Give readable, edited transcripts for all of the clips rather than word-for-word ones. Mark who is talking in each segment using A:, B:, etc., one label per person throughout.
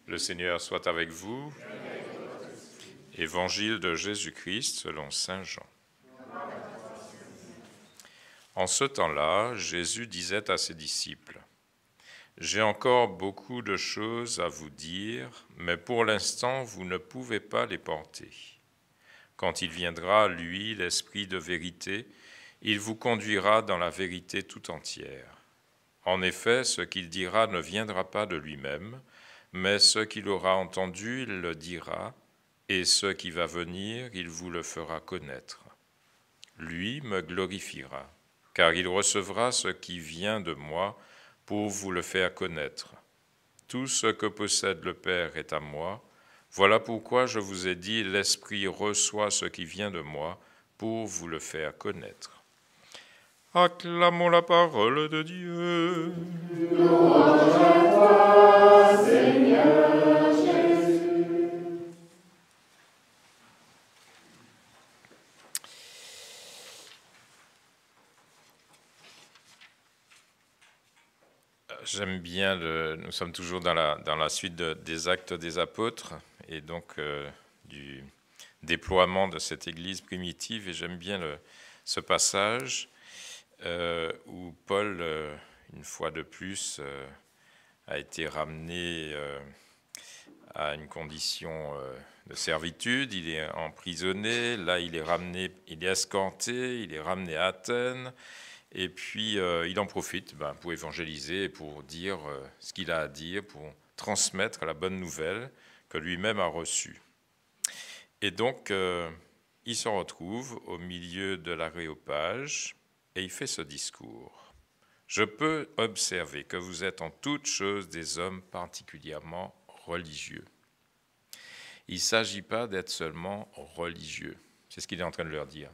A: Le Seigneur soit avec vous. Évangile de Jésus-Christ selon saint Jean. En ce temps-là, Jésus disait à ses disciples : « J'ai encore beaucoup de choses à vous dire, mais pour l'instant, vous ne pouvez pas les porter. Quand il viendra, lui, l'Esprit de vérité, il vous conduira dans la vérité tout entière. En effet, ce qu'il dira ne viendra pas de lui-même, mais ce qu'il aura entendu, il le dira, et ce qui va venir, il vous le fera connaître. Lui me glorifiera, car il recevra ce qui vient de moi pour vous le faire connaître. Tout ce que possède le Père est à moi. Voilà pourquoi je vous ai dit, l'Esprit reçoit ce qui vient de moi pour vous le faire connaître. » Acclamons la parole de Dieu.
B: Louange à toi, Seigneur Jésus.
A: J'aime bien, nous sommes toujours dans la suite des Actes des Apôtres et donc du déploiement de cette Église primitive, et j'aime bien ce passage où Paul, une fois de plus, a été ramené à une condition de servitude. Il est emprisonné, là il est ramené, il est escorté, il est ramené à Athènes, et puis il en profite pour évangéliser, pour dire ce qu'il a à dire, pour transmettre la bonne nouvelle que lui-même a reçue. Et donc il se retrouve au milieu de l'Aréopage, et il fait ce discours. « Je peux observer que vous êtes en toutes choses des hommes particulièrement religieux. » Il ne s'agit pas d'être seulement religieux. C'est ce qu'il est en train de leur dire.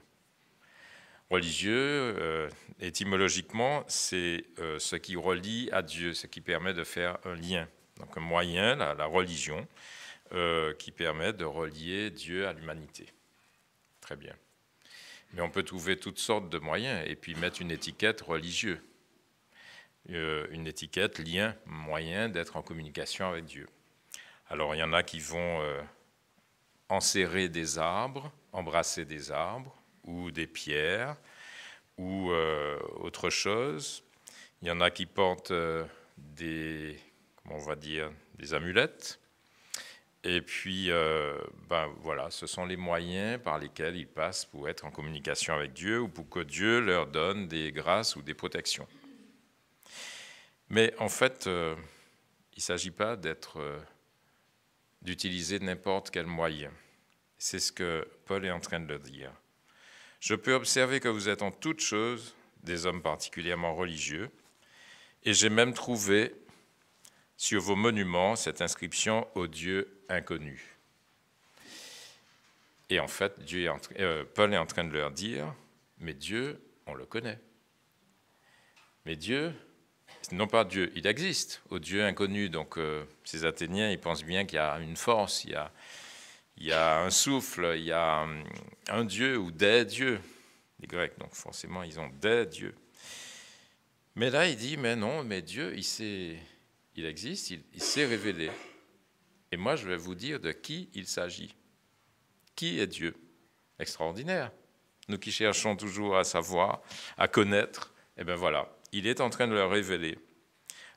A: Religieux, étymologiquement, c'est ce qui relie à Dieu, ce qui permet de faire un lien. Donc un moyen, la religion, qui permet de relier Dieu à l'humanité. Très bien. Mais on peut trouver toutes sortes de moyens et puis mettre une étiquette religieux. Une étiquette, lien, moyen d'être en communication avec Dieu. Alors il y en a qui vont enserrer des arbres, embrasser des arbres ou des pierres ou autre chose. Il y en a qui portent des amulettes. Et puis, voilà, ce sont les moyens par lesquels ils passent pour être en communication avec Dieu ou pour que Dieu leur donne des grâces ou des protections. Mais en fait, il ne s'agit pas d'utiliser n'importe quel moyen. C'est ce que Paul est en train de dire. Je peux observer que vous êtes en toutes choses des hommes particulièrement religieux, et j'ai même trouvé sur vos monuments cette inscription « Au Dieu inconnu ». Et en fait, Paul est en train de leur dire « Mais Dieu, on le connaît. Mais Dieu, non pas Dieu, il existe, au Dieu inconnu. » Donc ces Athéniens, ils pensent bien qu'il y a une force, il y a un souffle, il y a un Dieu ou des dieux. Les Grecs, donc forcément, ils ont des dieux. Mais là, il dit, mais non, mais Dieu, il existe, il s'est révélé. Et moi, je vais vous dire de qui il s'agit. Qui est Dieu? Extraordinaire. Nous qui cherchons toujours à savoir, à connaître, eh bien voilà, il est en train de leur révéler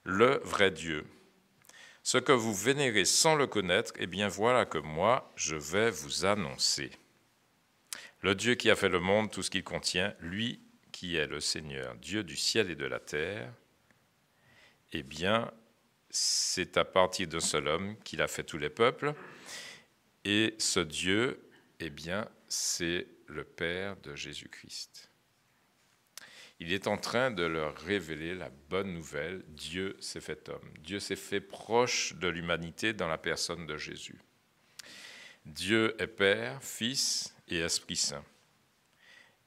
A: le vrai Dieu. Ce que vous vénérez sans le connaître, eh bien voilà que moi, je vais vous annoncer. Le Dieu qui a fait le monde, tout ce qu'il contient, lui qui est le Seigneur, Dieu du ciel et de la terre, eh bien, c'est à partir d'un seul homme qu'il a fait tous les peuples. Et ce Dieu, eh bien, c'est le Père de Jésus-Christ. Il est en train de leur révéler la bonne nouvelle. Dieu s'est fait homme. Dieu s'est fait proche de l'humanité dans la personne de Jésus. Dieu est Père, Fils et Esprit Saint.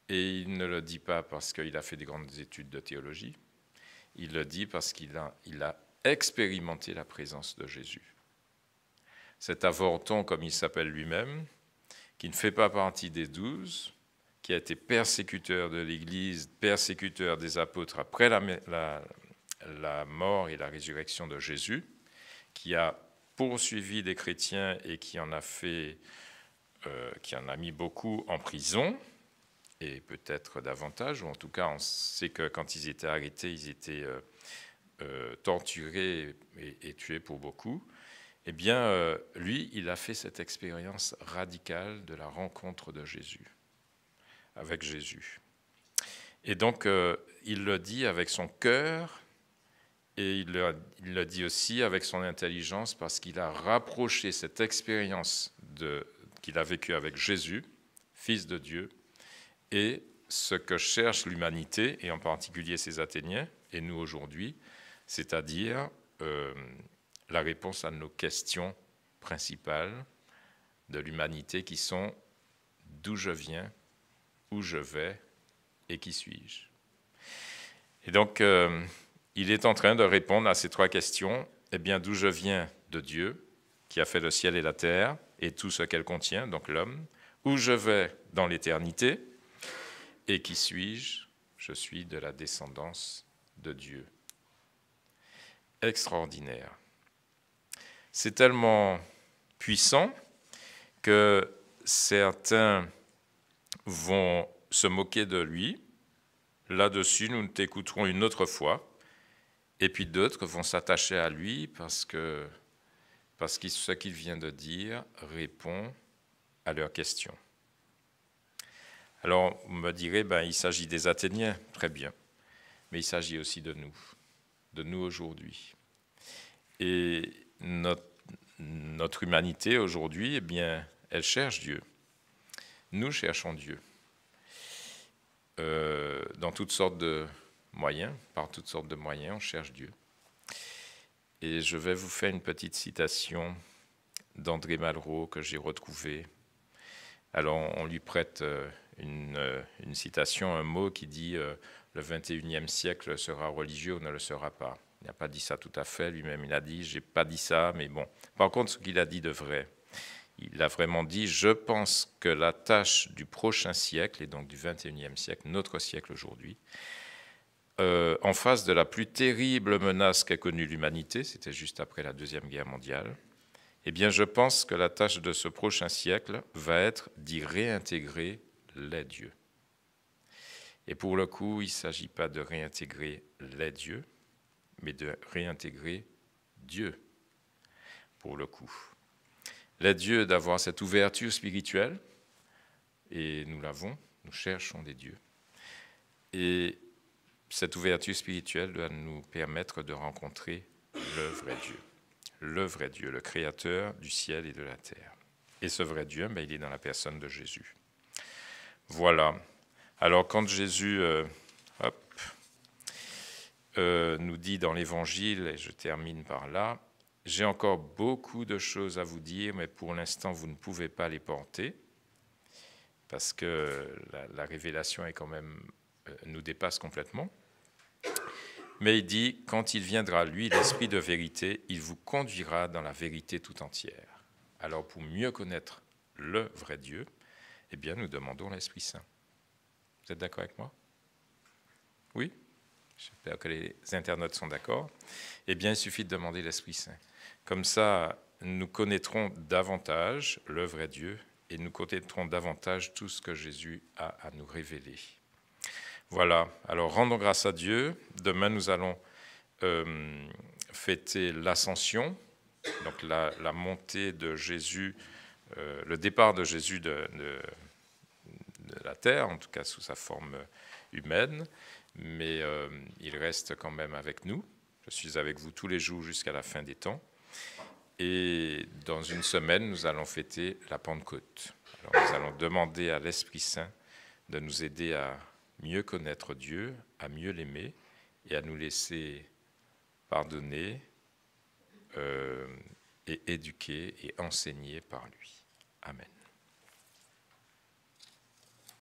A: Et il ne le dit pas parce qu'il a fait des grandes études de théologie. Il le dit parce qu'il a expérimenté la présence de Jésus. Cet avorton, comme il s'appelle lui-même, qui ne fait pas partie des 12, qui a été persécuteur de l'Église, persécuteur des apôtres après la mort et la résurrection de Jésus, qui a poursuivi des chrétiens et qui en a mis beaucoup en prison, et peut-être davantage, ou en tout cas on sait que quand ils étaient arrêtés, ils étaient torturés et tués pour beaucoup. Eh bien, lui, il a fait cette expérience radicale de la rencontre de Jésus, avec Jésus. Et donc, il le dit avec son cœur, et il le dit aussi avec son intelligence, parce qu'il a rapproché cette expérience qu'il a vécue avec Jésus, Fils de Dieu, et ce que cherche l'humanité, et en particulier ces Athéniens, et nous aujourd'hui, c'est-à-dire la réponse à nos questions principales de l'humanité qui sont d'où je viens, où je vais et qui suis-je. Et donc, il est en train de répondre à ces trois questions. Eh bien, d'où je viens de Dieu, qui a fait le ciel et la terre et tout ce qu'elle contient, donc l'homme. Où je vais dans l'éternité et qui suis-je? Je suis de la descendance de Dieu. Extraordinaire. C'est tellement puissant que certains vont se moquer de lui. Là-dessus, nous t'écouterons une autre fois. Et puis d'autres vont s'attacher à lui parce que ce qu'il vient de dire répond à leurs questions. Alors, vous me direz, il s'agit des Athéniens, très bien. Mais il s'agit aussi de nous aujourd'hui. Et notre humanité aujourd'hui, eh bien, elle cherche Dieu. Nous cherchons Dieu. Dans toutes sortes de moyens, par toutes sortes de moyens, on cherche Dieu. Et je vais vous faire une petite citation d'André Malraux que j'ai retrouvée. Alors, on lui prête une citation, un mot qui dit « Le 21e siècle sera religieux ou ne le sera pas ». Il n'a pas dit ça tout à fait, lui-même il a dit « j'ai pas dit ça », mais bon. Par contre, ce qu'il a dit de vrai, il a vraiment dit « je pense que la tâche du prochain siècle, et donc du 21e siècle, notre siècle aujourd'hui, en face de la plus terrible menace qu'a connue l'humanité, c'était juste après la Deuxième Guerre mondiale, eh bien je pense que la tâche de ce prochain siècle va être d'y réintégrer les dieux. » Et pour le coup, il ne s'agit pas de réintégrer les dieux, mais de réintégrer Dieu, pour le coup. Les dieux, d'avoir cette ouverture spirituelle, et nous l'avons, nous cherchons des dieux. Et cette ouverture spirituelle doit nous permettre de rencontrer le vrai Dieu, le créateur du ciel et de la terre. Et ce vrai Dieu, il est dans la personne de Jésus. Voilà. Alors quand Jésus nous dit dans l'Évangile, et je termine par là, « J'ai encore beaucoup de choses à vous dire, mais pour l'instant, vous ne pouvez pas les porter, parce que la révélation est quand même, nous dépasse complètement. » Mais il dit, « Quand il viendra, lui, l'Esprit de vérité, il vous conduira dans la vérité tout entière. » Alors pour mieux connaître le vrai Dieu, eh bien nous demandons l'Esprit Saint. Vous êtes d'accord avec moi? Oui? J'espère que les internautes sont d'accord. Eh bien, il suffit de demander l'Esprit Saint. Comme ça, nous connaîtrons davantage le vrai Dieu et nous connaîtrons davantage tout ce que Jésus a à nous révéler. Voilà, alors rendons grâce à Dieu. Demain, nous allons fêter l'Ascension, donc la montée de Jésus, le départ de Jésus de la terre, en tout cas sous sa forme humaine, mais il reste quand même avec nous. Je suis avec vous tous les jours jusqu'à la fin des temps. Et dans une semaine, nous allons fêter la Pentecôte. Alors, nous allons demander à l'Esprit Saint de nous aider à mieux connaître Dieu, à mieux l'aimer et à nous laisser pardonner et éduquer et enseigner par lui. Amen.